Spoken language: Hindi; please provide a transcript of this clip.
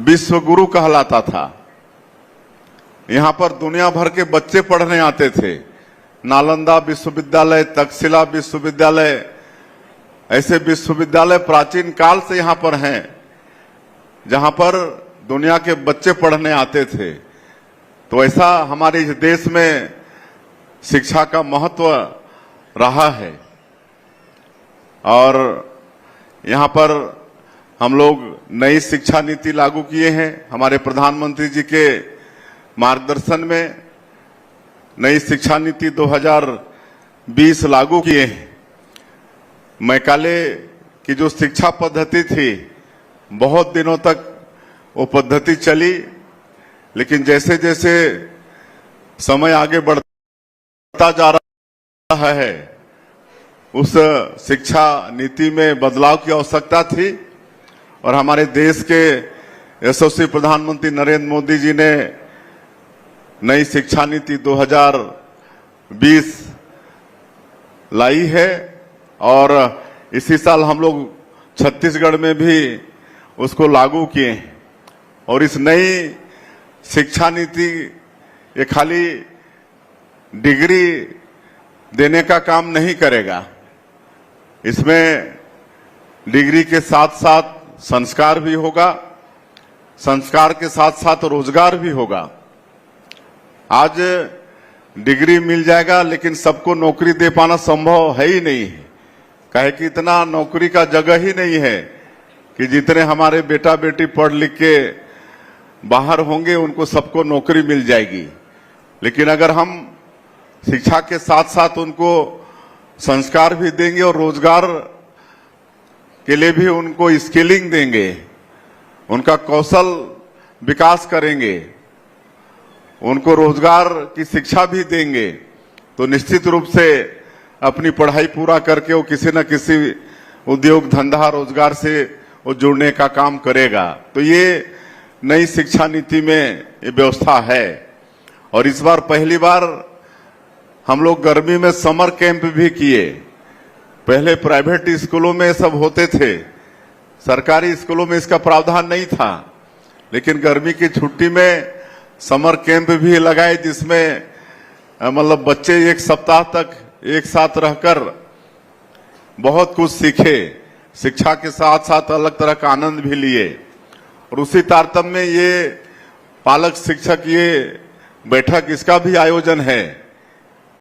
विश्व गुरु कहलाता था। यहाँ पर दुनिया भर के बच्चे पढ़ने आते थे। नालंदा विश्वविद्यालय, तक्षशिला विश्वविद्यालय, ऐसे विश्वविद्यालय प्राचीन काल से यहाँ पर हैं, जहाँ पर दुनिया के बच्चे पढ़ने आते थे। तो ऐसा हमारे इस देश में शिक्षा का महत्व रहा है। और यहाँ पर हम लोग नई शिक्षा नीति लागू किए हैं। हमारे प्रधानमंत्री जी के मार्गदर्शन में नई शिक्षा नीति 2020 लागू किए हैं। मैकाले की जो शिक्षा पद्धति थी, बहुत दिनों तक वो पद्धति चली, लेकिन जैसे जैसे समय आगे बढ़ता जा रहा है, उस शिक्षा नीति में बदलाव की आवश्यकता थी। और हमारे देश के यशस्वी प्रधानमंत्री नरेंद्र मोदी जी ने नई शिक्षा नीति 2020 लाई है। और इसी साल हम लोग छत्तीसगढ़ में भी उसको लागू किए हैं। और इस नई शिक्षा नीति ये खाली डिग्री देने का काम नहीं करेगा। इसमें डिग्री के साथ साथ संस्कार भी होगा, संस्कार के साथ साथ रोजगार भी होगा। आज डिग्री मिल जाएगा, लेकिन सबको नौकरी दे पाना संभव है ही नहीं है। काहे कि इतना नौकरी का जगह ही नहीं है कि जितने हमारे बेटा बेटी पढ़ लिख के बाहर होंगे उनको सबको नौकरी मिल जाएगी। लेकिन अगर हम शिक्षा के साथ साथ उनको संस्कार भी देंगे और रोजगार के लिए भी उनको स्किलिंग देंगे, उनका कौशल विकास करेंगे, उनको रोजगार की शिक्षा भी देंगे, तो निश्चित रूप से अपनी पढ़ाई पूरा करके वो किसी न किसी उद्योग धंधा रोजगार से वो जुड़ने का काम करेगा। तो ये नई शिक्षा नीति में ये व्यवस्था है। और इस बार पहली बार हम लोग गर्मी में समर कैंप भी किए। पहले प्राइवेट स्कूलों में सब होते थे, सरकारी स्कूलों में इसका प्रावधान नहीं था। लेकिन गर्मी की छुट्टी में समर कैंप भी लगाए, जिसमें मतलब बच्चे एक सप्ताह तक एक साथ रहकर बहुत कुछ सीखे, शिक्षा के साथ साथ अलग तरह का आनंद भी लिए। और उसी तारतम्य में ये पालक शिक्षक ये बैठक, इसका भी आयोजन है।